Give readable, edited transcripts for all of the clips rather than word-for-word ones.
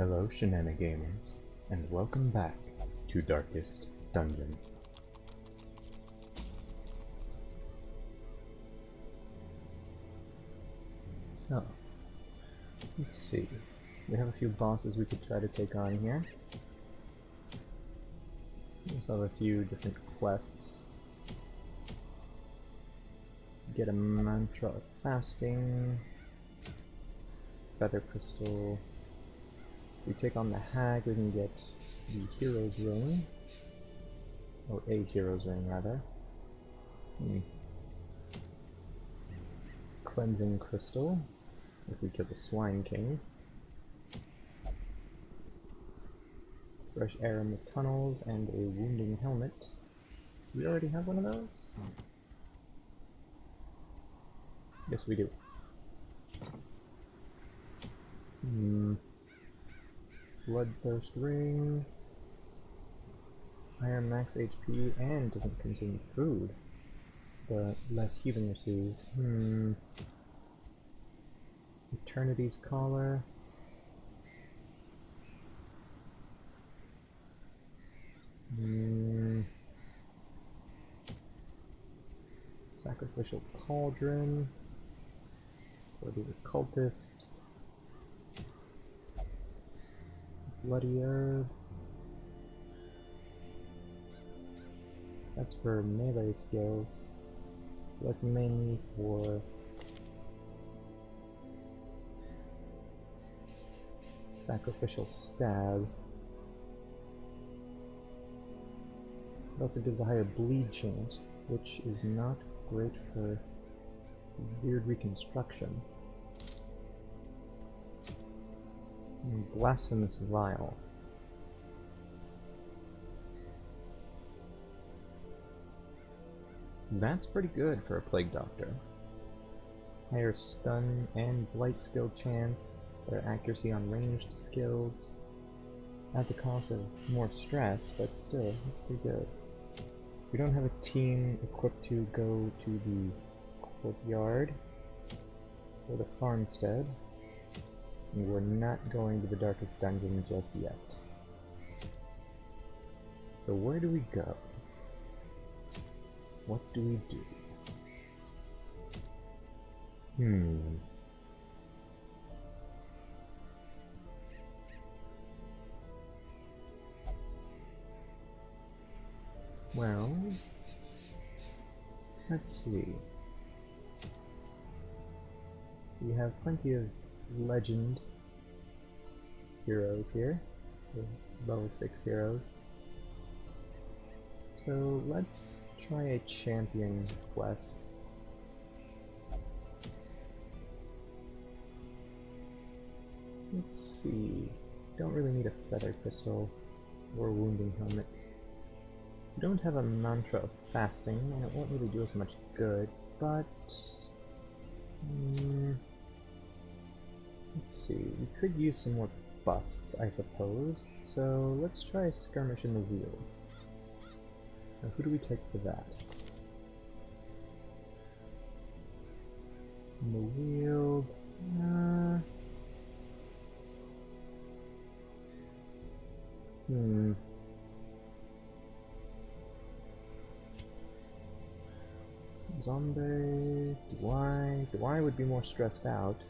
Hello Shenanigamers, and welcome back to Darkest Dungeon. So, let's see. We have a few bosses we could try to take on here. We also have a few different quests. Get a mantra of fasting, feather crystal. If we take on the hag, we can get the hero's ring, or a hero's ring rather. Cleansing crystal, if we kill the swine king. Fresh air in the tunnels, and a wounding helmet. Do we already have one of those? Yes, we do. Bloodthirst ring. Higher max HP and doesn't consume food, but less healing received. Eternity's collar. Sacrificial cauldron for the occultist. Bloody herb. That's for melee skills. That's mainly for sacrificial stab. It also gives a higher bleed chance, which is not great for weird reconstruction. Blasphemous vial. That's pretty good for a plague doctor. Higher stun and blight skill chance, better accuracy on ranged skills. At the cost of more stress, but still, it's pretty good. We don't have a team equipped to go to the courtyard or the farmstead. And we're not going to the darkest dungeon just yet. So where do we go? What do we do? Well, let's see. We have plenty of legend heroes here, level 6 heroes. So let's try a champion quest. Let's see. Don't really need a feather crystal or a wounding helmet. We don't have a mantra of fasting, and it won't really do us much good, but let's see, we could use some more busts, I suppose, so let's try a skirmish in the Weald. Now, who do we take for that? In the Weald, Zombie, Dwai would be more stressed out.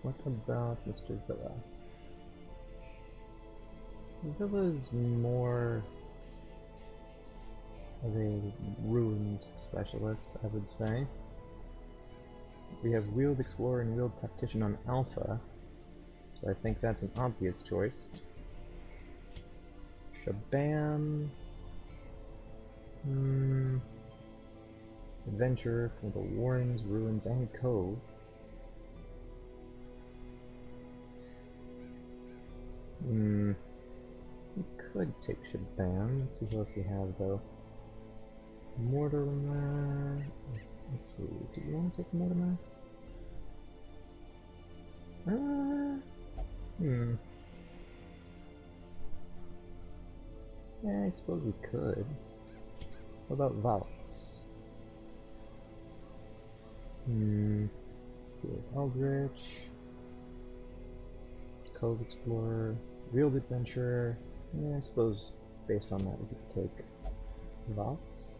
What about Mr. Villa? Villa's more of a ruins specialist, I would say. We have Weald Explorer and Weald Tactician on Alpha, so I think that's an obvious choice. Shabam. Adventurer for the Warrens, Ruins, and Cove. We could take Shabam. Let's see who else we have though. Mortimer. Let's see. Do you want to take Mortimer? Yeah, I suppose we could. What about Valks? Eldritch, Cove Explorer, Weald Adventurer. Yeah, I suppose based on that we could take Valks.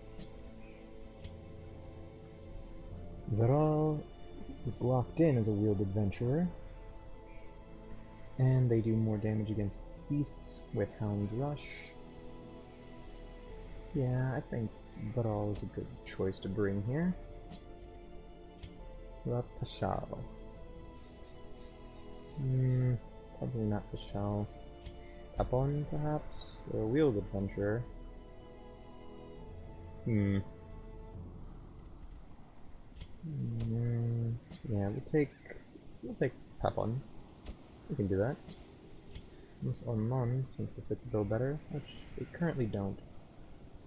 Viral is locked in as a Weald Adventurer, and they do more damage against beasts with Hound Rush. Yeah, I think Viral is a good choice to bring here. What about Pashal? Probably not Pashal. Tapon, perhaps? Or a Weald Adventurer. Yeah, we'll take Papon. We can do that. This Ormond seems to fit the bill better, which we currently don't.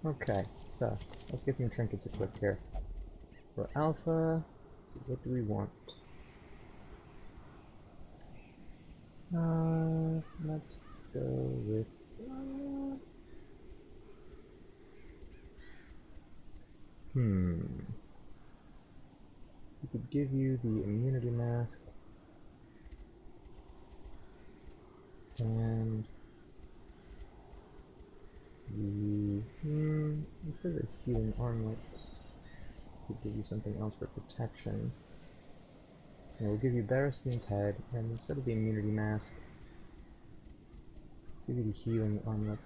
Okay, so let's get some trinkets equipped here. For Alpha, so what do we want? Let's go with we could give you the immunity mask and the instead of healing armlet, we'll give you something else for protection. And we'll give you Barristan's head, and instead of the immunity mask, give you the healing armlet.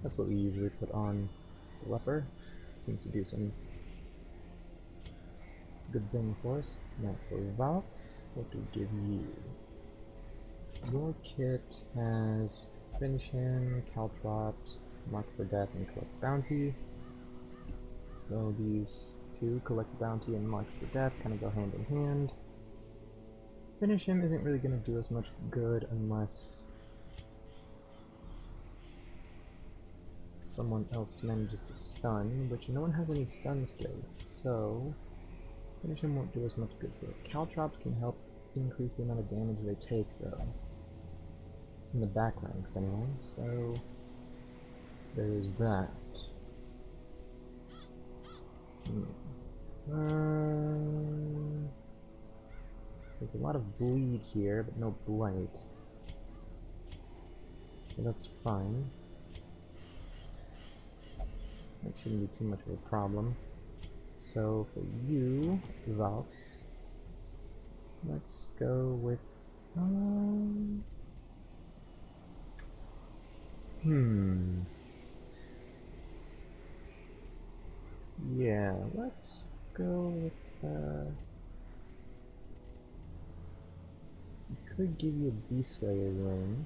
That's what we usually put on the leper. Seems to do some good thing for us. Now for Valks, what do we give you? Your kit has Finish Him, Caltrops, Mark for Death, and Collect Bounty. So these two, Collect Bounty and Mark for Death, kind of go hand in hand. Finish Him isn't really going to do us much good unless someone else manages to stun, which no one has any stun skills, so Finish Him won't do us much good here. Caltrops can help increase the amount of damage they take, though. In the back ranks, anyway, so there's that. There's a lot of bleed here, but no blight. So that's fine. That shouldn't be too much of a problem. So for you, Valks, let's go with yeah, let's go with we could give you a Beast Slayer ring,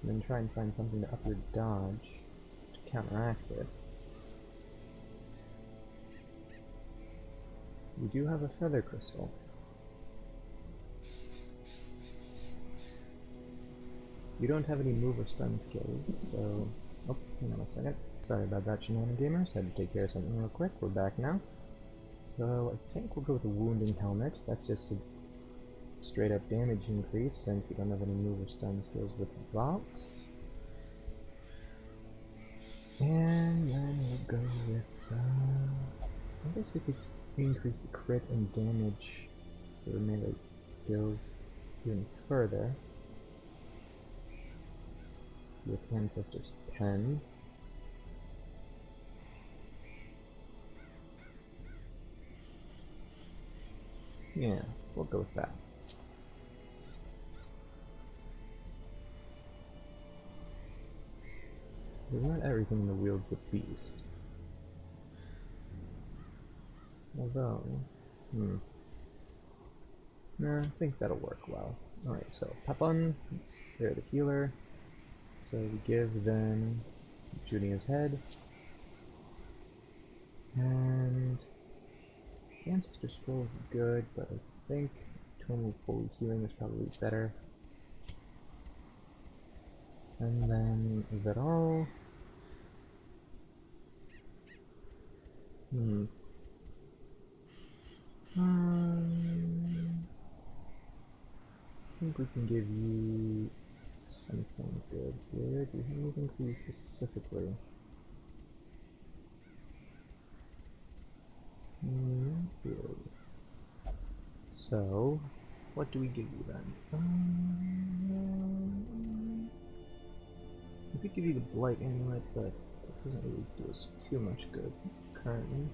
and then try and find something to up your dodge to counteract it. We do have a Feather Crystal. You don't have any move or stun skills, so... Oh, hang on a second. Sorry about that, Shenanigamers. Had to take care of something real quick. We're back now. So, I think we'll go with the Wounding Helmet. That's just a straight up damage increase, since we don't have any move or stun skills with Valks. And then we'll go with... I guess we could increase the crit and damage for the melee skills even further with Ancestor's Pen. Yeah, we'll go with that. Not everything in the Weald's a beast. Although, nah, I think that'll work well. Alright, so Papon, they're the healer. So we give them Junior's head. And the Ancestor Scroll is good, but I think Tome of Holy Healing is probably better. And then Viral. I think we can give you something good here. Do you have anything for you specifically? Really. So, what do we give you then? We could give you the Blight Amulet, but that doesn't really do us too much good currently.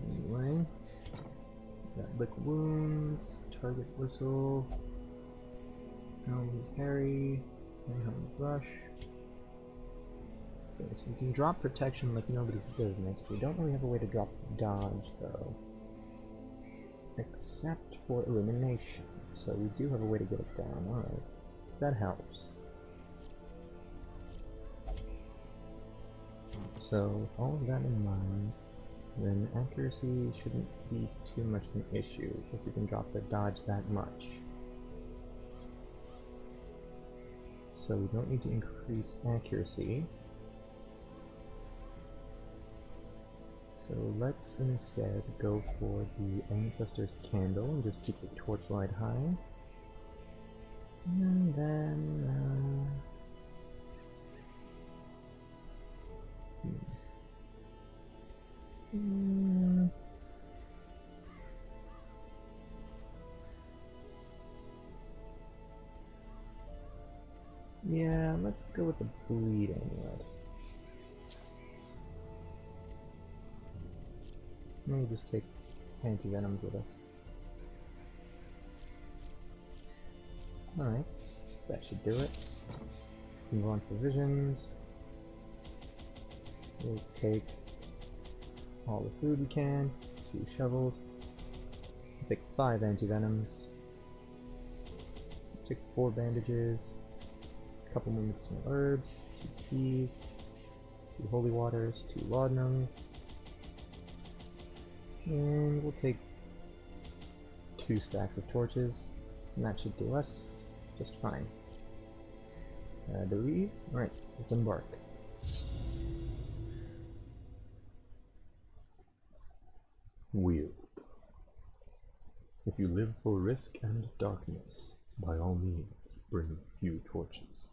Anyway, got Lick Wounds, Target Whistle, Helm's Harry, and Helm's Rush. Okay, so we can drop Protection like nobody's business. We don't really have a way to drop Dodge, though. Except for Illumination. So we do have a way to get it down. Alright. That helps. So, with all of that in mind, then accuracy shouldn't be too much of an issue if we can drop the dodge that much. So we don't need to increase accuracy. So let's instead go for the Ancestor's Candle and just keep the torchlight high. And then, yeah, let's go with the Bleed Amulet. We'll just take anti-venoms with us. Alright, that should do it. Move on to provisions. We'll take all the food we can, 2 shovels. We'll take 5 anti-venoms. Take 4 bandages, a couple more medicinal herbs, 2 teas, 2 holy waters, 2 laudanum. And we'll take 2 stacks of torches, and that should do us just fine. I believe. Alright, let's embark. Weald. If you live for risk and darkness, by all means, bring a few torches.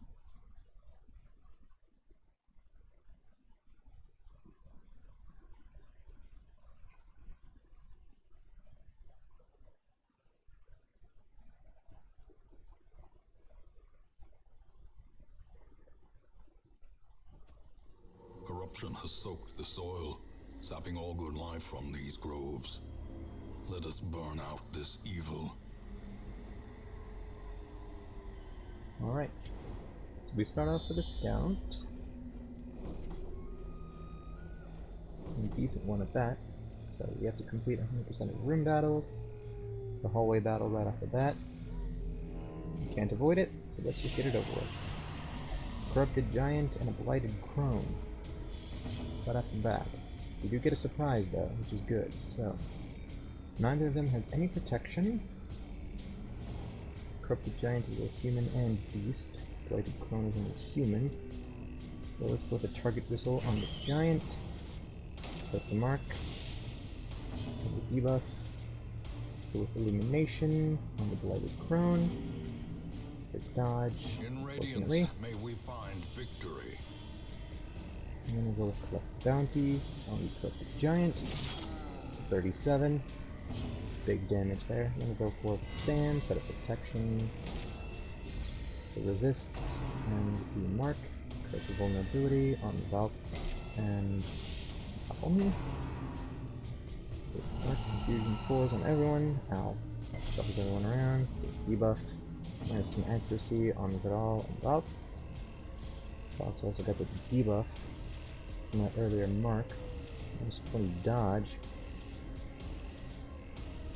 Corruption has soaked the soil, sapping all good life from these groves. Let us burn out this evil. Alright, so we start off with a scout. A decent one at that. So we have to complete 100% of room battles. The hallway battle right off the bat. We can't avoid it, so let's just get it over with. Corrupted Giant and a Blighted Crone. Right off the bat. We do get a surprise though, which is good, so. Neither of them has any protection. Corrupted Giant is a human and beast. Blighted Crone is only human. So let's go with a Target Whistle on the Giant. Set the mark. The debuff. Go with Illumination on the Blighted Crone. For dodge. In Radiance, may we find victory. And then we'll go with Collect Bounty on the Corrupted Giant. 37. Big damage there. Then we'll go for the Stand, set up Protection. The Resists, and the Mark. Correct the Vulnerability on the Valks and Apple. Mark Confusion 4s on everyone. Ow. Shuffles everyone around. Debuff. Minus some accuracy on Vidal and Valks. Valks also got the debuff from that earlier mark. Minus 20 dodge.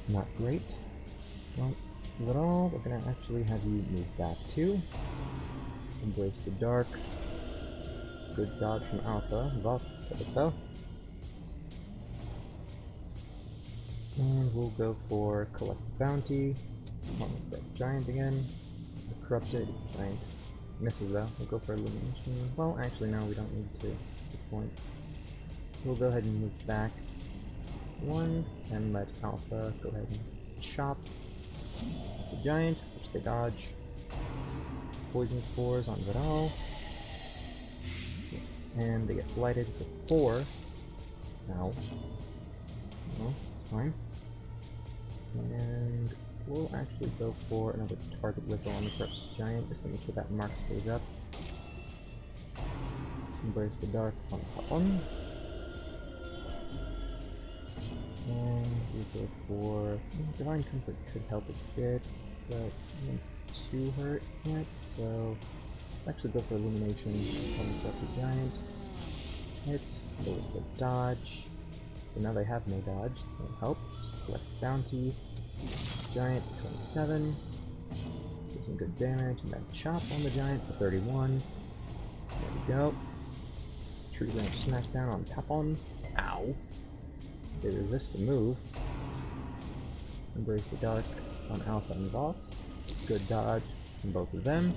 Not great. Well, Vidal, we're gonna actually have you move back too. Embrace the dark. Good dodge from Alpha. Valks to it though. And we'll go for Collect Bounty on the Giant again. The Corrupted Giant misses though. We'll go for Illumination. Well, actually no, we don't need to at this point. We'll go ahead and move back 1 and let Alpha go ahead and chop the Giant, which they dodge. Poison Spores on Vidal. And they get blighted for 4. Ow. No, it's fine. And we'll actually go for another target whistle on the Corrupted Giant, just to make sure that mark stays up. Embrace the Dark on Papon. And we go for Divine Comfort could help a bit, but it's too hurt yet, so let's actually go for Illumination on the Corrupted Giant. Hits, lowers the dodge. So now they have no dodge, no help. Collect Bounty. Giant 27. Do some good damage, and then chop on the Giant for 31. There we go. Tree Branch smash down on Papon. Ow! They resist the move. Embrace the Dark on Alpha and Vox. Good dodge from both of them.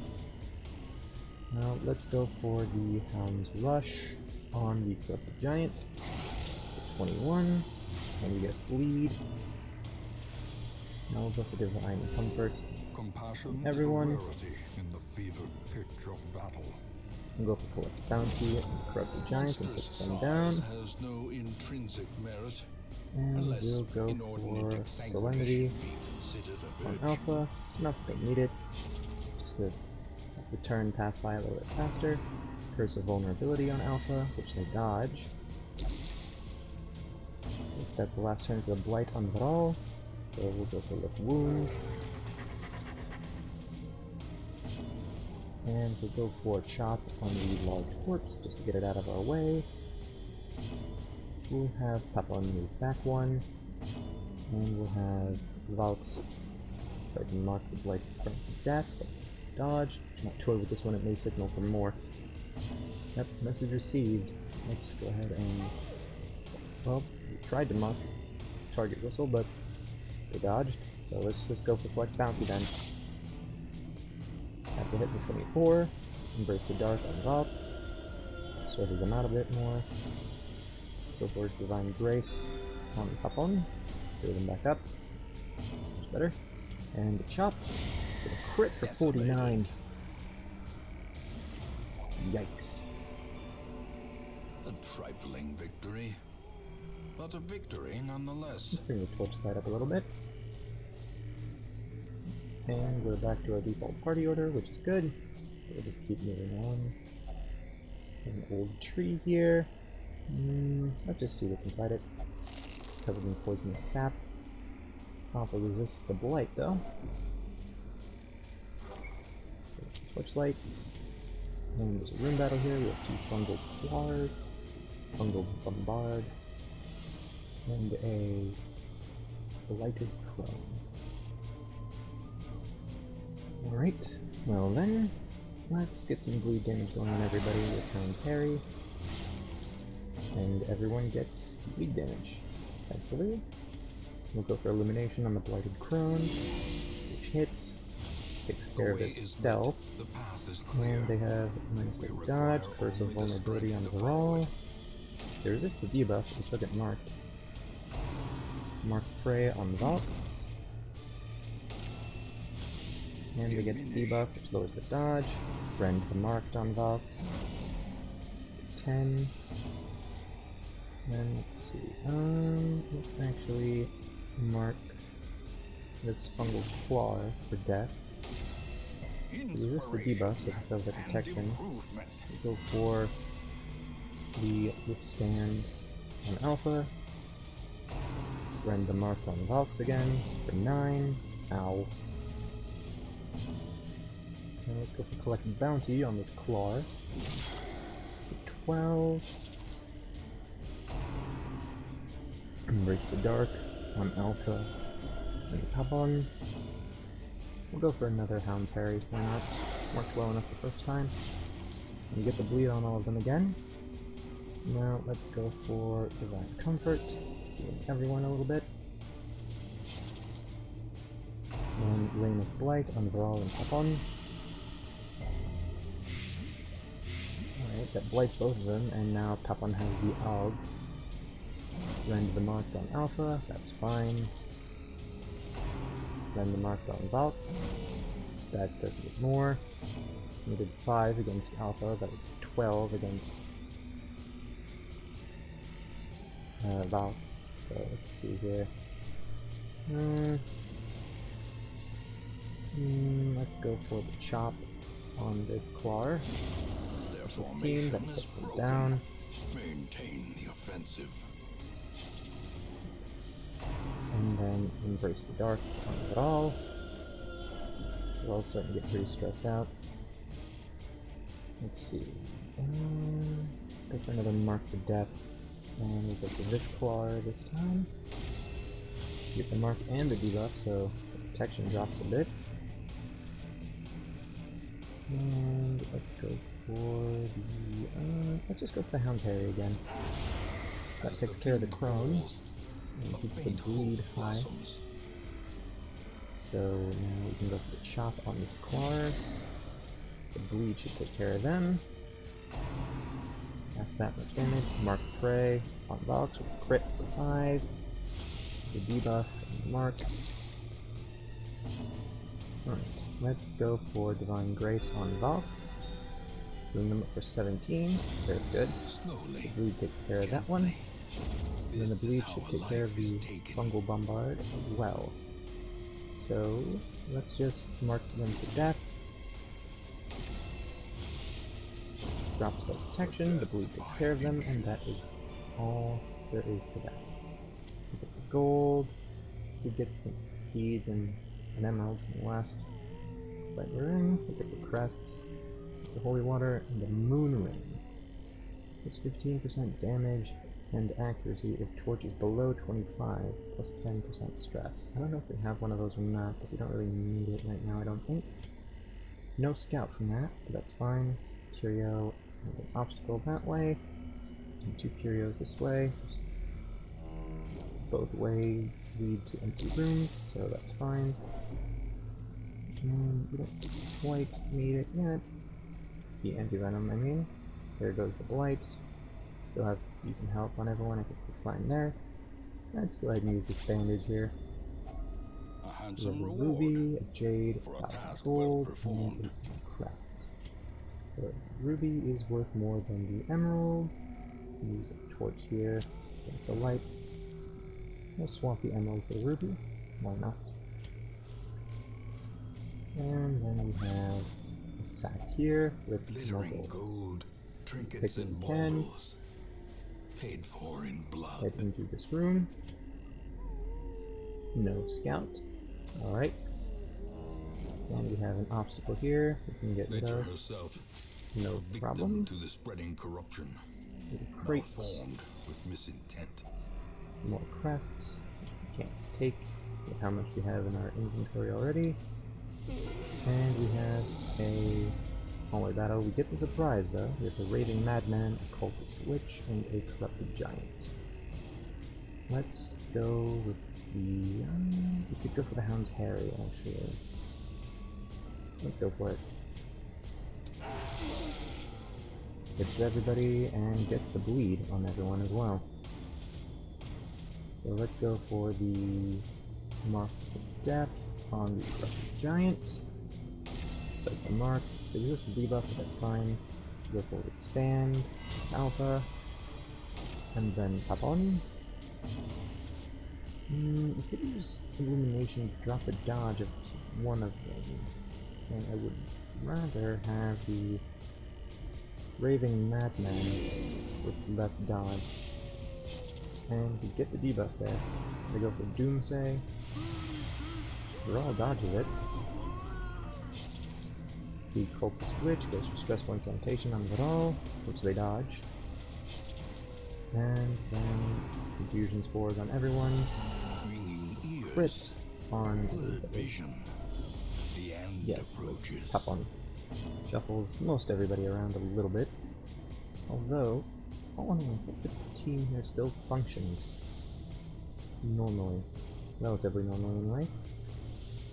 Now let's go for the Hound's Rush on the Corrupted Giant. 21. And we get Bleed. Now we'll go for Divine Comfort. Compassion Everyone. is a rarity in the fevered pitch of battle. We'll go for Collect Bounty on the Corrupted Giant and put them down. Has no intrinsic merit, And unless we'll go inordinate for exsanguination Solemnity be considered a on virtue. Alpha. Not that they need it. Just to have the turn pass by a little bit faster. Curse of Vulnerability on Alpha, which they dodge. That's the last turn for the Blight on Vidal. So we'll go for Lift Wound. And we'll go for Chop on the Large Corpse, just to get it out of our way. We'll have Papon move back 1. And we'll have Valks try to mark the Blight from death. Dodge. Not toy with this one, it may signal for more. Yep, message received. Let's go ahead and... Well, we tried to mark target whistle, but they dodged. So let's just go for Collect Bounty then. That's a hit for 24. Embrace the Dark on Vox. Sweater them out a bit more. Go for Divine Grace on Papon. Clear them back up. Much better. And Chop. With a crit for 49. Yikes. A trifling victory, but a victory nonetheless. Let's bring the torch light up a little bit. And we're back to our default party order, which is good. We'll just keep moving on. An old tree here. Let's just see what's inside it. Covered in poisonous sap. Alpha resists the blight though. Torchlight. And there's a room battle here. We have 2 fungal claws, fungal bombard, and a blighted crone. Alright, well then, let's get some bleed damage going on everybody with Hound's Harry. And everyone gets bleed damage, thankfully. We'll go for Elimination on the Blighted Crone, which hits, takes care of its stealth. The path is clear. And they have -8 dodge, Curse of Vulnerability on Virol. They resist the debuff, but they still get marked. Mark Prey on Vox. And they get the debuff, which lowers the dodge. Rend the marked on Vox. 10. And let's see. Let's actually mark this fungal claw for death. Resist the debuff, so it does the protection. We go for the withstand on Alpha. Rend the marked on Vox again for 9. Ow. And let's go for Collect Bounty on this claw for 12. Embrace the Dark on Alpha and Papon. We'll go for another Hound's Harry, why not? Worked well enough the first time. And get the bleed on all of them again. Now let's go for Divine Comfort, healing everyone a little bit. And Rain of Blight on Virol and Papon. Alright, that blights both of them, and now Papon has the AUG. Rend the marked on Alpha, that's fine. Then the mark on Valk. That does a bit more. We did 5 against Alpha, that was 12 against Valk. So let's see here. Let's go for the chop on this Claw. 16, that puts them down. Maintain the offensive. And then embrace the dark on it all. We're all starting to get pretty stressed out. Let's see. Let's go for another mark for death. And we'll go for this Claw this time. Get the mark and the debuff, so the protection drops a bit. And let's go for the let's just go for the Hound's Harry again. That takes care of the Crone and keeps the bleed high. So now we can go for the chop on this Claw. The bleed should take care of them. After that much damage, mark prey on Vox with a crit for 5. The debuff and the mark. Alright, let's go for Divine Grace on Vox. Bring them up for 17. Very good. The bleed takes care of that one. And then the bleed should take care of the fungal bombard as well. So let's just mark them to death. Drops the protection, the bleed takes care of them, and that is all there is to that. We get the gold, we get some beads and an emerald from the last fight we're in. We get the crests, the holy water, and the moon ring. It's 15% damage and accuracy if torch is below 25, plus 10% stress. I don't know if we have one of those or not, but we don't really need it right now, I don't think. No scout from that, but that's fine. Curio and an obstacle that way, and 2 curios this way. Both ways lead to empty rooms, so that's fine. And we don't quite need it yet. The anti-venom, I mean. There goes the blight. Still have decent health on everyone, I think we're fine there. Let's go ahead and use this bandage here. A handsome a reward ruby, a jade, for a task gold, well performed. and 8 crests. So ruby is worth more than the emerald. Use a torch here, get the light. We'll swap the emerald for the ruby, why not? And then we have a sack here with Glittering more gold, trinkets Picking and 10. baubles, paid for in blood. Head into this room. No scout. Alright. And we have an obstacle here we can get rid Nature of. herself, No a victim problem. to the spreading corruption, Crate. malformed with misintent. More crests. Can't take with how much we have in our inventory already. And we have a hallway battle. We get the surprise though. We have a raving madman, a cultist witch, and a corrupted giant. Let's go with the we could go for the Hound's Harry actually. Let's go for it. Hits everybody and gets the bleed on everyone as well. So let's go for the Mark of Death on the corrupted giant. So the mark, so use the debuff, but that's fine. Go for withstand, alpha, and then tap on. We could use illumination to drop a dodge of one of them, and I would rather have the raving madman with less dodge. And we get the debuff there. We go for doomsay. Raw dodges it. The cultist witch goes for stressful incantation on Viral, which they dodge. And then confusion spores on everyone. Crit on Blurred vision. The end yes, approaches. tap on. Shuffles most everybody around a little bit. Although, all in all, I think the team here still functions normally. Relatively normally anyway.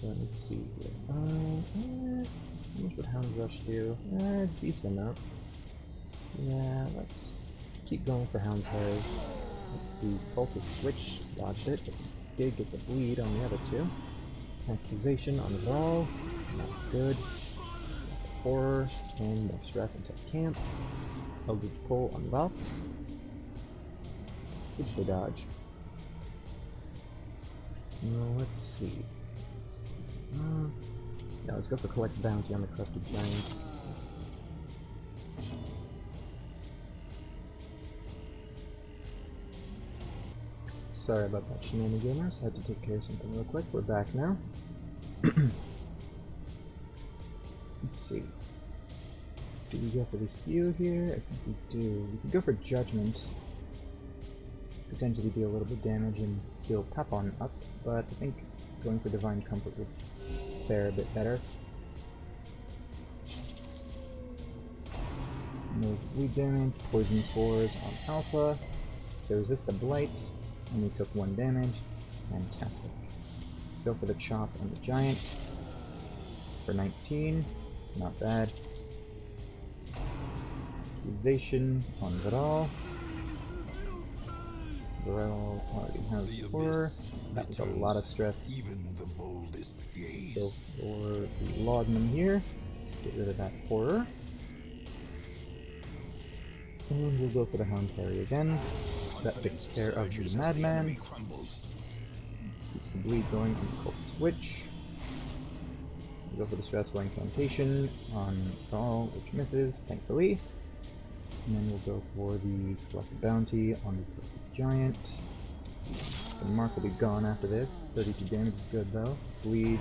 So let's see here. How much would Hound Rush do? Decent amount. Yeah, let's keep going for Hound's Harry. The cultist switch dodged it, but did get the bleed on the other two. Accusation on the ball. Not good. Horror and more stress until camp. Eldritch Pull on Vox. Good for dodge. Let's see. Yeah, let's go for Collect Bounty on the Crusted Giant. Sorry about that, Shenanigamers. Had to take care of something real quick. We're back now. Let's see. Do we go for the heal here? I think we do. We could go for Judgment. Potentially deal a little bit of damage and heal Papon up, but I think going for Divine Comfort would fare a bit better. No bleed damage, Poison Spores on Alpha. They resist the Blight, only took 1 damage. Fantastic. Let's go for the Chop on the Giant. For 19, not bad. Accusation on Viral. Viral already has Horror. That was a lot of stress. Even the boldest gaze. Go for the Logman here. Get rid of that Horror. And we'll go for the Hound Fairy again. That takes care of the Madman. Keeps the bleed going on the Cultist Witch. We'll go for the Stressful Incantation on Gaul, which misses, thankfully. And then we'll go for the Collect Bounty on the Giant. The mark will be gone after this. 32 damage is good though. Bleed.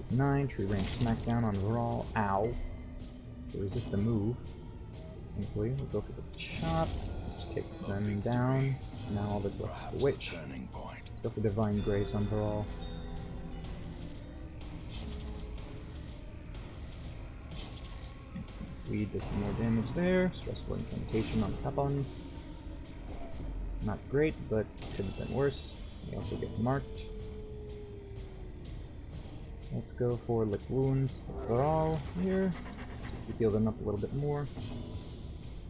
9. Tree Range Smackdown on Raw. Ow. So resist the move. Thankfully, we'll go for the Chop, which takes them down. Now all that's left is the Witch. Let's go for Divine Grace on Brawl. Bleed does some more damage there. Stressful Incantation on Papon. Not great, but could have been worse. We also get marked. Let's go for Lick Wounds for all here. Just to heal them up a little bit more.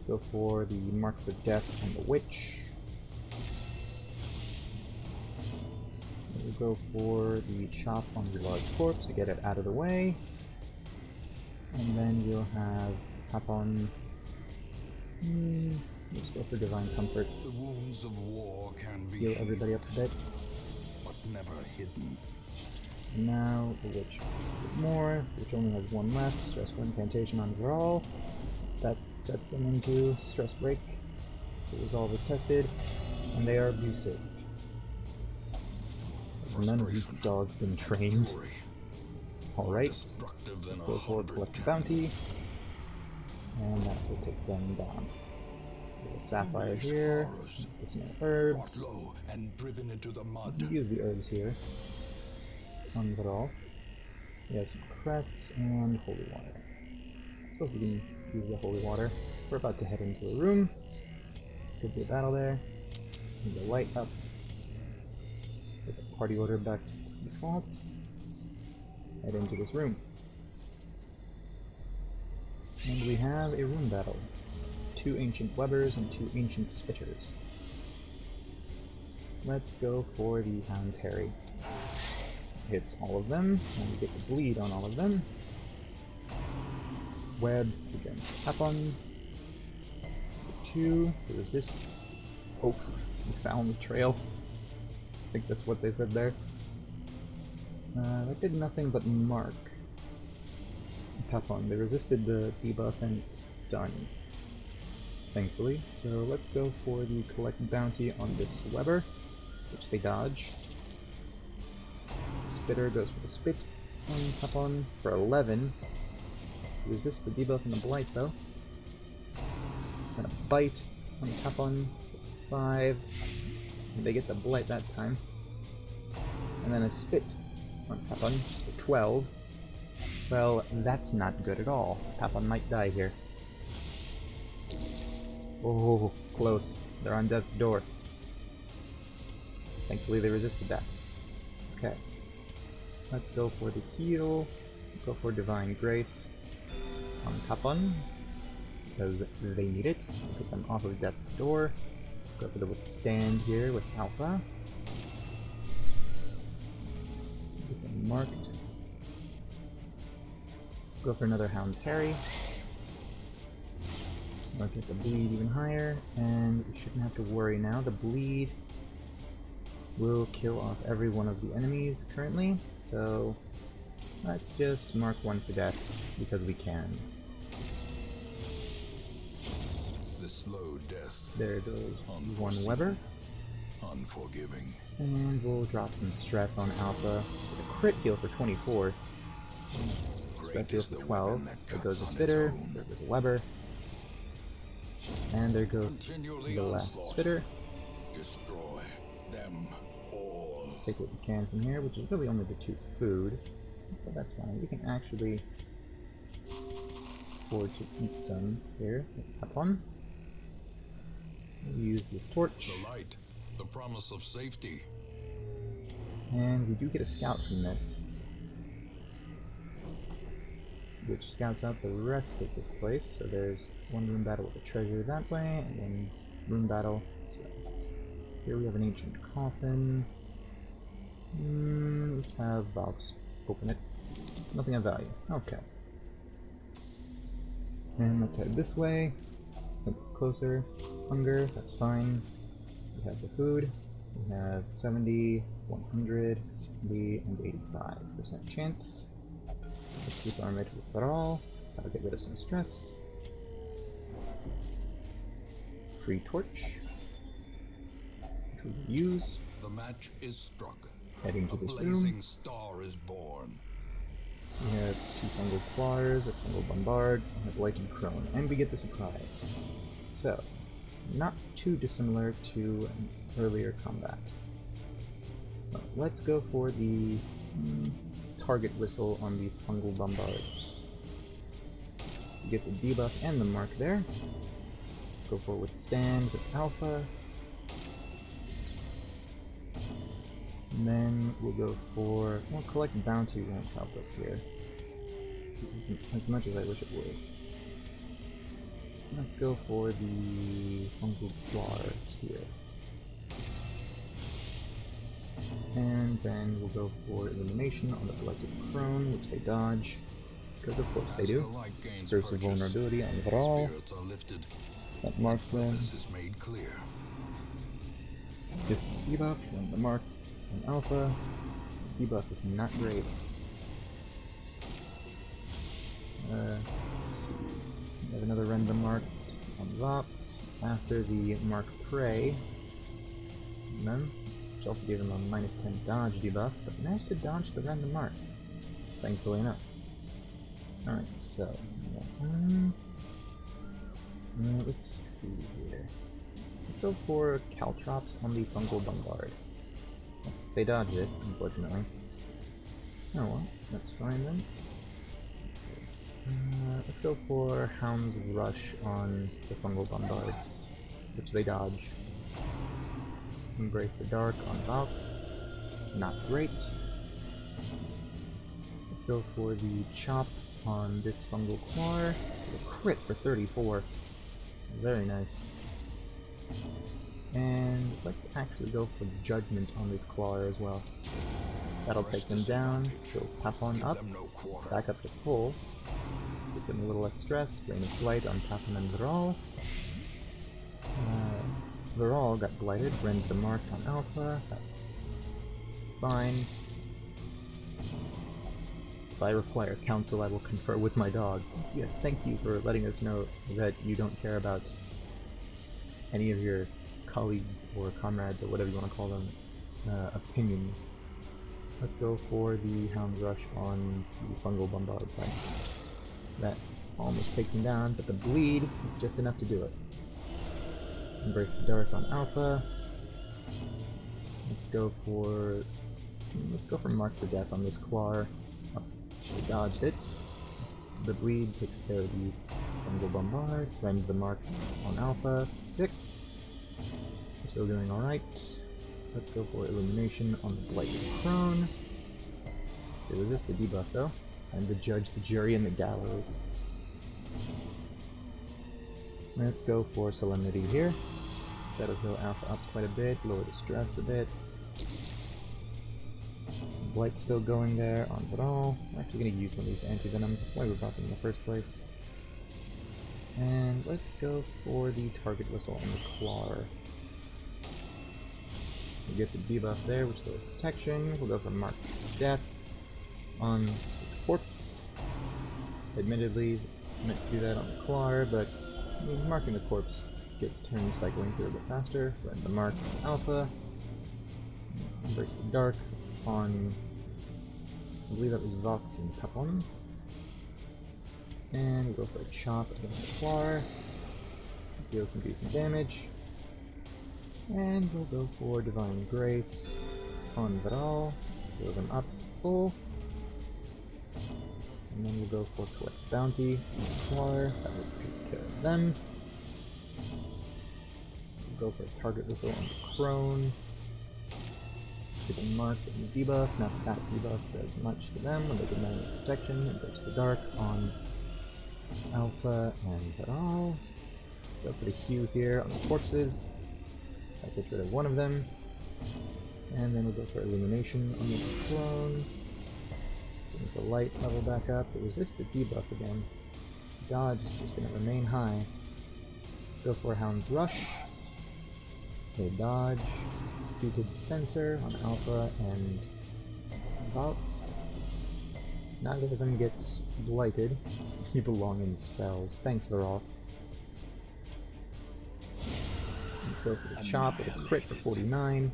Go for the Mark for Death on the Witch. We'll go for the Chop on the Large Corpse to get it out of the way. And then we'll have Papon. Let's go for Divine Comfort. The wounds of war can be Heal everybody up a bit. but never hidden. Now the Witch a bit more, which only has 1 left. Stressful Incantation on Viral. That sets them into Stress Break. The resolve is tested, and they are abusive. None of these dogs been trained. Alright, go for Collect Bounty, and that will take them down. The Sapphire here, some herbs. And driven into the mud. Use the herbs here. On Viral. We have some crests and holy water. I suppose we can use the holy water. We're about to head into a room. Could be a battle there. Need the light up. Get the party order back to default. Head into this room. And we have a room battle. 2 Ancient Webbers and 2 Ancient Spitters. Let's go for the Hound's Harry. Hits all of them, and we get the bleed on all of them. Web against Papon. 2, there was this. Oof, we found the trail. I think that's what they said there. That did nothing but mark Papon. They resisted the debuff and stun, thankfully. So let's go for the Collect Bounty on this Weber, which they dodge. Spitter goes for the Spit on Papon for 11. Resist the debuff and the Blight though. And a Bite on Papon for 5. And they get the Blight that time. And then a Spit on Papon for 12. Well, that's not good at all. Papon might die here. Oh, close. They're on death's door. Thankfully they resisted that. Okay. Let's go for the heal. Go for Divine Grace on Papon, because they need it. Get them off of death's door. Go for the Withstand here with Alpha. Get them marked. Go for another Hound's Harry. Let's get the bleed even higher, and we shouldn't have to worry now. The bleed will kill off every one of the enemies currently, so let's just mark one for death because we can. The slow death. There goes one Weber. Unforgiving. And we'll drop some stress on Alpha. With a crit heal for 24. Stress heal for 12. There goes a Spitter. There goes a Weber. And there goes the last Spitter. Destroy them all. Take what we can from here, which is really only the 2 food. But that's fine. We can actually afford to eat some here. Up on. We'll use this torch. The light. The promise of safety. And we do get a scout from this, which scouts out the rest of this place. So there's one room battle with a treasure that way, and then room battle this way. Here we have an ancient coffin. Let's have Valks open it. Nothing of value. Okay. And let's head this way, since it's closer. Hunger, that's fine. We have the food. We have 70, 100, 70, and 85% chance. Let's keep our mid with all. That'll get rid of some stress. Free torch, which we will use. The match is struck. Heading to A this blazing room. star is born. We have 2 fungal claws, a fungal bombard, and a blighted crone, and we get the surprise. So, not too dissimilar to an earlier combat. Well, let's go for the target whistle on the fungal bombard. You get the debuff and the mark there. Go for withstand with alpha. And then we'll go for, well, collect bounty won't help us here as much as I wish it would. Let's go for the fungal claw here. And then we'll go for illumination on the blighted crone, which they dodge, because of course they As do. the light gains Curse of purchase, vulnerability on Vral. spirits are lifted. That marks them. This is made clear. Get the debuff and the mark on alpha. Debuff is not great. Let's see. We have another random mark on Vox after the mark Prey. And then, which also gave him a -10 dodge debuff, but managed to dodge the random mark, thankfully enough. Alright, so let's see here. Let's go for Caltrops on the fungal bombard. They dodge it, unfortunately. Oh well, that's fine then. Let's go for Hound's Rush on the fungal bombard, which they dodge. Embrace the Dark on Valks. Not great. Let's go for the Chop on this fungal claw. A crit for 34. Very nice. And let's actually go for Judgment on this claw as well. That'll take them down. Go tap on up. Back up to full. Give them a little less stress. Rain of Blight on Tappan and Viral. Viral got blighted. Rend the mark on Alpha. That's fine. If I require counsel, I will confer with my dog. Yes, thank you for letting us know that you don't care about any of your colleagues or comrades or whatever you want to call them opinions. Let's go for the Hound's Rush on the fungal bombard thing. That almost takes him down, but the bleed is just enough to do it. Embrace the Dark on Alpha. Let's go for Mark for Death on this Claw. Oh, we dodged it. The bleed takes care of the fungal bombard. Rend the mark on Alpha. 6. We're still doing alright. Let's go for Illumination on the Blighted Crone. They resist the debuff though. And the judge, the jury, and the gallows. Let's go for Solemnity here. That'll heal Alpha up quite a bit, lower the stress a bit. Blight's still going there on Vidal. We're actually going to use one of these anti-venoms. That's why we brought them in the first place. And let's go for the target whistle on the Claw. We get the debuff there, which is protection. We'll go for Mark Death on his corpse. Admittedly, meant to do that on the Claw, but I mean, marking the corpse gets turn cycling through a bit faster. Go ahead and mark Alpha. Embrace the Dark on, I believe that was Vox and Capon. And we'll go for a chop against the Claw. Deal some decent damage. And we'll go for Divine Grace on Vidal. Heal them up full. And then we'll go for Collect Bounty on the Claw. That will take care of them. We'll go for a Target Whistle on the Crone. Take a mark and debuff. Not that debuff does much to them when they get magic protection. It goes for Dark on Alpha and Vidal. Go for the Q here on the corpses. That gets rid of one of them. And then we'll go for Illumination on the Crone. Bring the light level back up. It resists the debuff again. Dodge is just going to remain high. Let's go for Hound's Rush. Okay, dodge. Defeated Sensor on Alpha and Vox. Neither of them gets blighted. You belong in cells. Thanks, Varol. Go for the chop with a crit for 49.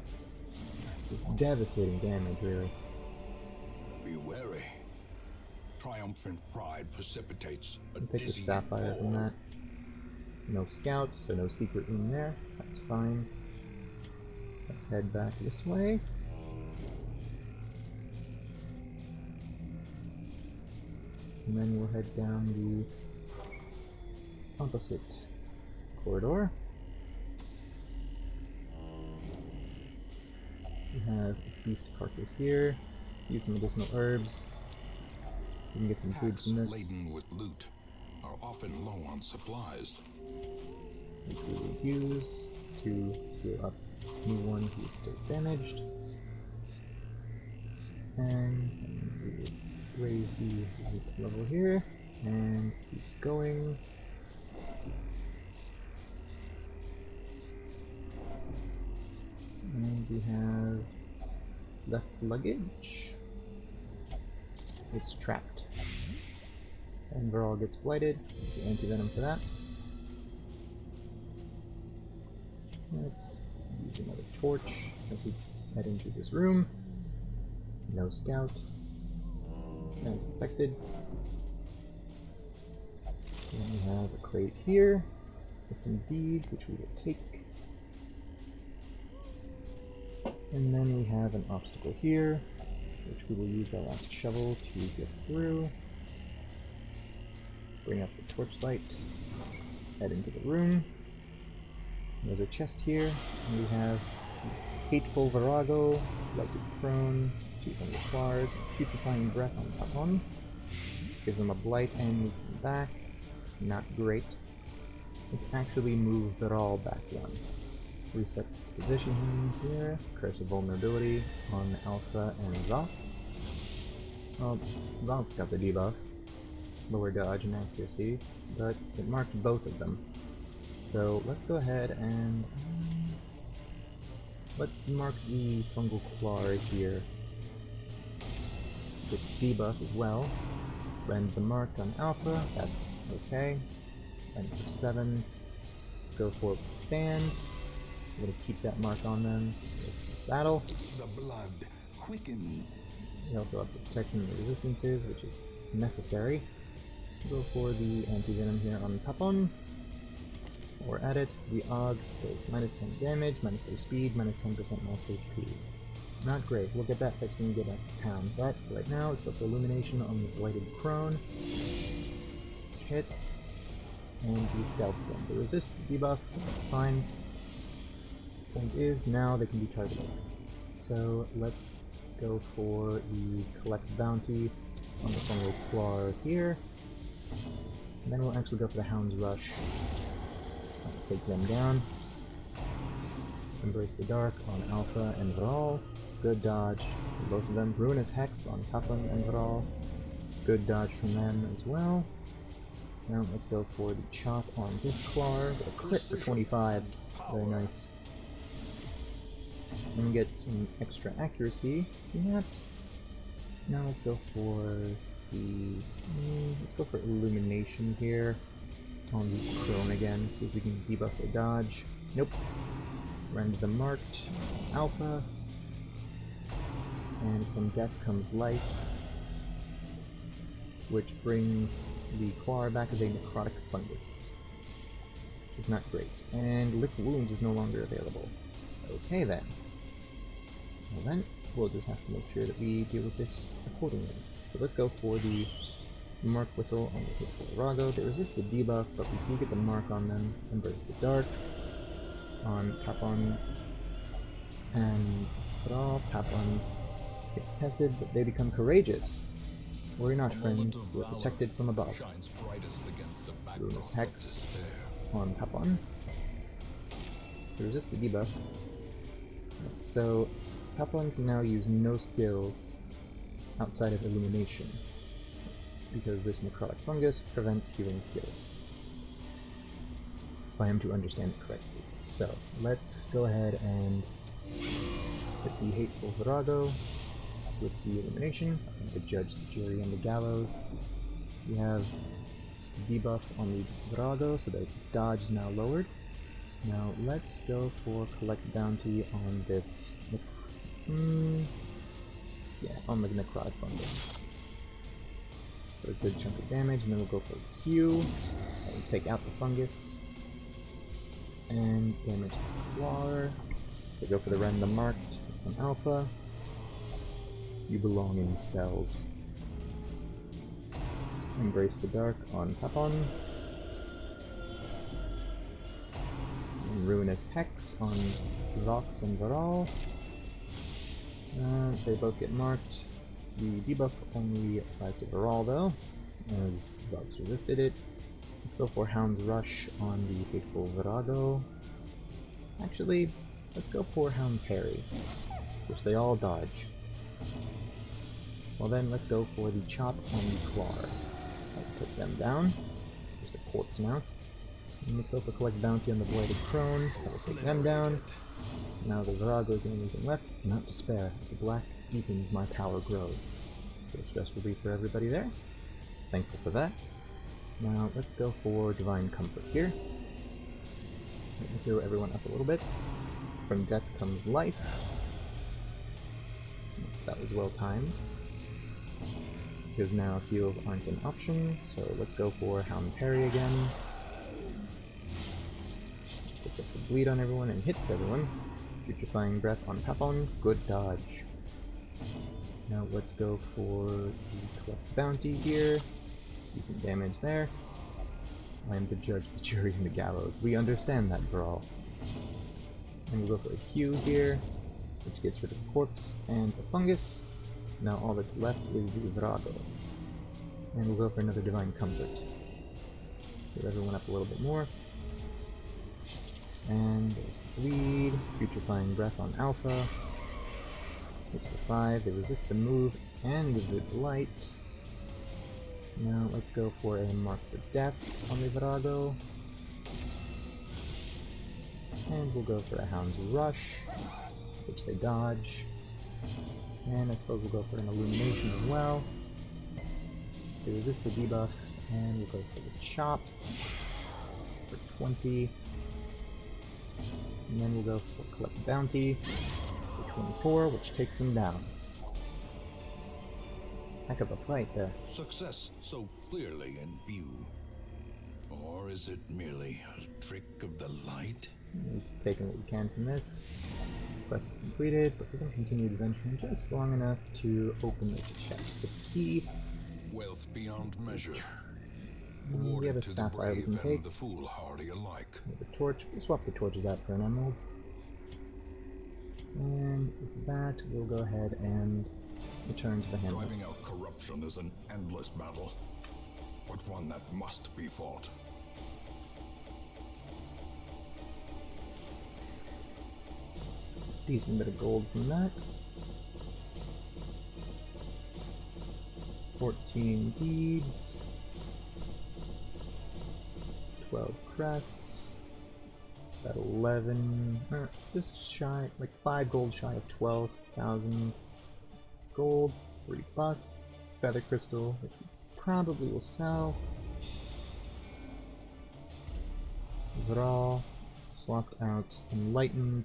Just devastating damage, really. Be wary. Triumphant pride precipitates a I'll take the dizzying Sapphire from fall. that. No scouts, so no secret room there. That's fine. Let's head back this way. And then we'll head down the opposite corridor. We have a feast carcass here. Use some medicinal herbs. We can get some food Packs from this. laden with loot are often low on supplies. Which we will use to heal up anyone who's still damaged. And we will raise the loot level here and keep going. And we have left luggage. It's trapped. And Varol gets blighted. The anti-venom for that. Let's use another torch as we head into this room. No scout. As expected. Then we have a crate here with some deeds, which we will take. And then we have an obstacle here, which we will use our last shovel to get through. Bring up the torchlight, head into the room. There's a chest here, and we have Hateful Virago, Lighted Prone, 200 Claws, Putrefying Breath on top one. Gives them a blight and moves them back. Not great. Let's actually move Viral back one. Reset position here. Curse of Vulnerability on Alpha and Vox. Well, Vox got the debuff. Lower dodge and accuracy, but it marked both of them. So let's go ahead and let's mark the Fungal Claws here. Get debuff as well. Rend the mark on Alpha, that's okay. Rend for 7. Go for Stand. I'm gonna keep that mark on them. There's this battle. The blood quickens. We also have the protection and resistances, which is necessary. Go for the anti-venom here on Tapon. Or at it, the Og does minus 10 damage, minus their speed, minus 10% max HP. Not great. We'll get that fixed when we get back to town. But right now, let's go for Illumination on the Blighted Crone. Hits. And he scalps them. They resist the debuff. Fine. Point is, now they can be targeted. So let's go for the Collect Bounty on the Fungal Claw here. And then we'll actually go for the Hound's Rush. Take them down. Embrace the Dark on Alpha and Viral. good dodge from both of them. Ruinous Hex on Kaplan and Vral. Good dodge from them as well. Now let's go for the chop on this Clar with a crit for 25. Very nice. And get some extra accuracy from that. Now let's go for the... let's go for Illumination here on the Crone again. See if we can debuff the dodge. Nope. Rend the Marked. Alpha. And from death comes life, which brings the Clar back as a necrotic fungus. It's not great. And Lick Wounds is no longer available. Okay then. Well then, we'll just have to make sure that we deal with this accordingly. So let's go for the Mark Whistle on the Hateful Virago. They resist the debuff, but we do get the mark on them. Embrace the Dark on Papon and Vral. Papon gets tested, but they become courageous. Worry not, friends. We're protected from above. Ruinous Hex on Papon. They resist the debuff. So Papon can now use no skills outside of Illumination, because this necrotic fungus prevents healing skills, if I am to understand it correctly. So let's go ahead and hit the Hateful Virago with the Illumination, the Judge, the Jury, and the Gallows. We have debuff on the Virago, so the dodge is now lowered. Now let's go for Collect Bounty on this... yeah, on the necrotic fungus. For a good chunk of damage, and then we'll go for Q. That will take out the fungus. And damage the Clar. We go for the Rend the Marked on Alpha. You belong in cells. Embrace the Dark on Papon. And Ruinous Hex on Vox and Vral. They both get marked. The debuff only applies to Vral though, as Vox resisted it. Let's go for Hound's Rush on the Hateful Virago. Actually, let's go for Hound's Harry, which they all dodge. Well then, let's go for the Chop on the Clar. Let's put them down. Just a corpse now. And let's go for Collect Bounty on the Blighted Crone. That will take them down. Now the Virago is the only thing left. Not despair, as the black deepens, my power grows. So stress relief for everybody there. Thankful for that. Now let's go for Divine Comfort here. Let me throw everyone up a little bit. From death comes life. That was well timed. Because now heals aren't an option, so let's go for Hound's Harry again. Sets up the bleed on everyone and hits everyone. Putrefying Breath on Papon, good dodge. Now let's go for the Collect Bounty here. Decent damage there. I am the Judge, the Jury, and the Gallows. We understand that, Brawl. And we'll go for a Q here, which gets rid of the corpse and the fungus. Now all that's left is the Virago. And we'll go for another Divine Comfort. Get everyone up a little bit more. And there's the bleed. Putrefying Breath on Alpha. Hits for 5. They resist the move and the good light. Now let's go for a Mark for Death on the Virago. And we'll go for a Hound's Rush, which they dodge. And I suppose we'll go for an Illumination as well. They resist the debuff, and we'll go for the Chop for 20. And then we'll go for Collect Bounty for 24, which takes them down. Heck of a fight there. Success so clearly in view. Or is it merely a trick of the light? We've taken what we can from this. Quest is completed, but we're going to continue adventuring just long enough to open this chest. The key. Wealth beyond measure. We have a to the sapphire we brave can take. and the foolhardy alike. We have a torch. We'll swap the torches out for an emerald. And with that, we'll go ahead and return to the hamlet. Driving out corruption is an endless battle, but one that must be fought. Decent bit of gold from that. 14 deeds, 12 crests, about 11, just shy, like 5 gold shy of 12,000 gold, 3 bust, feather crystal, which we probably will sell. Overall, swapped out enlightened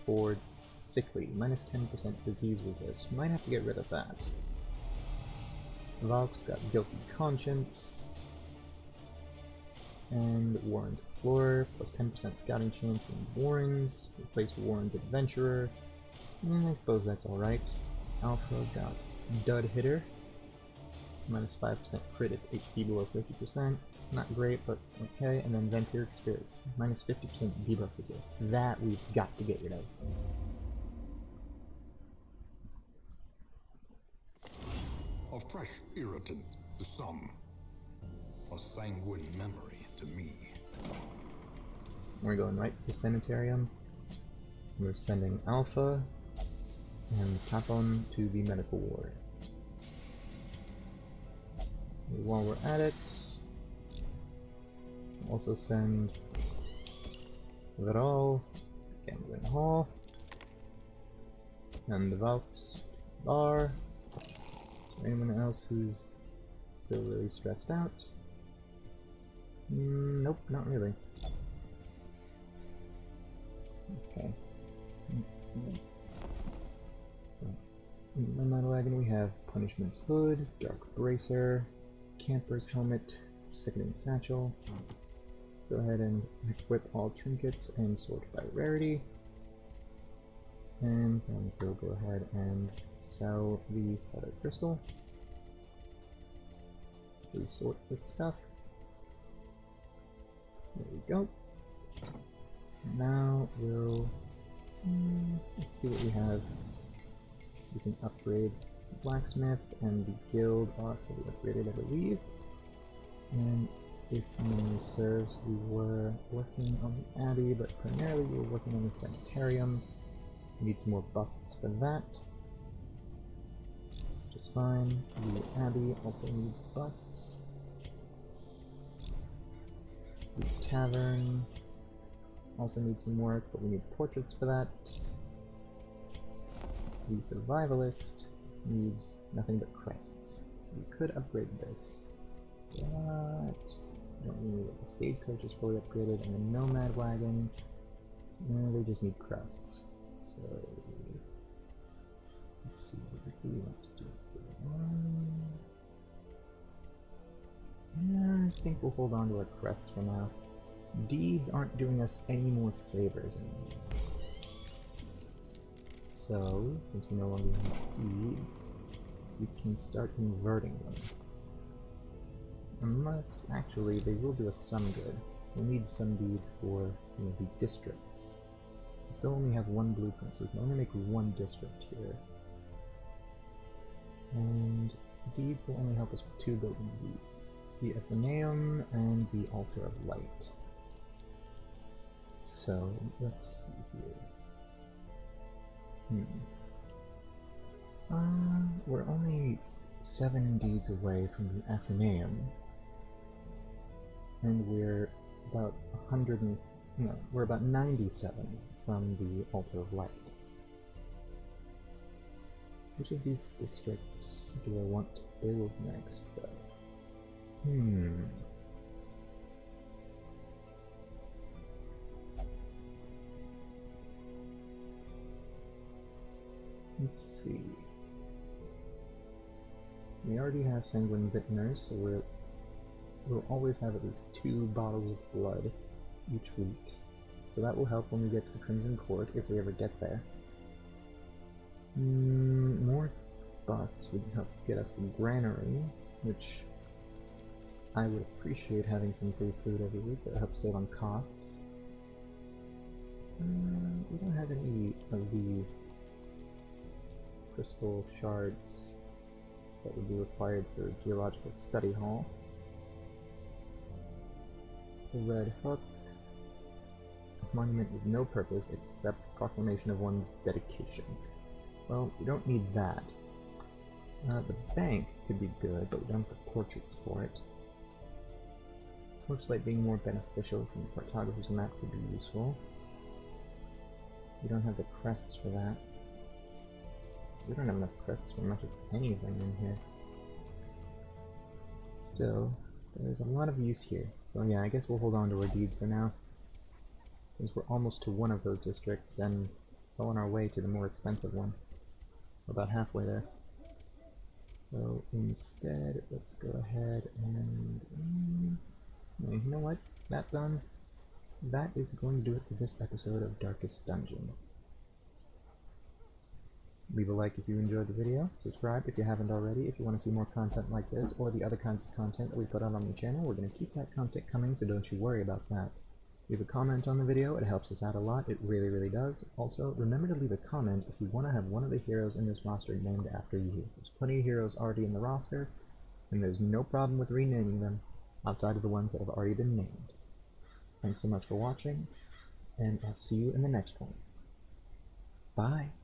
for sickly, minus 10% disease resist. Might have to get rid of that. Vox got guilty conscience. And Warren's Explorer, plus 10% scouting chance in Warren's. Replace Warren's Adventurer. I suppose that's alright. Alpha got Dud Hitter. Minus 5% crit at HP below 50%. Not great, but okay. And then Vampiric Spirits. Minus 50% debuff resist. That we've got to get rid of. A fresh irritant to some. A sanguine memory to me. We're going right to the Sanitarium. We're sending Alpha and Tapon to the medical ward. While we're at it, also send Viral, Gambling Hall, and the Valks Bar. Is there anyone else who's still really stressed out? Nope, not really. Okay. In my wagon we have Punishment's Hood, Dark Bracer, Camper's Helmet, Sickening Satchel. Go ahead and equip all trinkets and sort by rarity. And then we'll go ahead and sell the Feather Crystal. Resort this stuff. There we go. Now we'll let's see what we have. We can upgrade the Blacksmith and the Guild are fully upgraded, I believe. And if memory serves, we were working on the Abbey, but primarily we were working on the Sanitarium. We need some more busts for that. Which is fine. The Abbey also needs busts. The Tavern also needs some work, but we need portraits for that. The Survivalist needs nothing but crests. We could upgrade this, but I don't need it. The Stagecoach is fully upgraded, and the Nomad Wagon, they just need crests. So, let's see, what do we want to do? Yeah, I think we'll hold on to our crests for now. Deeds aren't doing us any more favors anymore. So, since we no longer have deeds, we can start converting them. Unless, actually, they will do us some good. We'll need some deed for some of the districts. We still only have one blueprint, so we can only make one district here. And deed will only help us with 2 buildings. The Athenaeum and the Altar of Light. So, let's see here. We're only 7 deeds away from the Athenaeum. And we're about we're about 97 from the Altar of Light. Which of these districts do I want to build next, though? Let's see. We already have Sanguine Vintners, so we'll always have at least 2 bottles of blood each week. So that will help when we get to the Crimson Court, if we ever get there. More busts would help get us the Granary, which I would appreciate having some free food every week. That helps save on costs. We don't have any of the crystal shards that would be required for Geological Study Hall. The Red Hook. A monument with no purpose except proclamation of one's dedication. Well, we don't need that. The bank could be good, but we don't have the portraits for it. Torchlight being more beneficial from the cartographer's map could be useful. We don't have the crests for that. We don't have enough crests for much of anything in here. Still, there's a lot of use here. So yeah, I guess we'll hold on to our deeds for now. Since we're almost to one of those districts and well on our way to the more expensive one. We're about halfway there. So instead, let's go ahead and... you know what? That done. That is going to do it for this episode of Darkest Dungeon. Leave a like if you enjoyed the video, subscribe if you haven't already if you want to see more content like this or the other kinds of content that we put out on the channel. We're going to keep that content coming, so don't you worry about that. Leave a comment on the video, it helps us out a lot, it really, really does. Also, remember to leave a comment if you want to have one of the heroes in this roster named after you. There's plenty of heroes already in the roster, and there's no problem with renaming them, outside of the ones that have already been named. Thanks so much for watching, and I'll see you in the next one. Bye!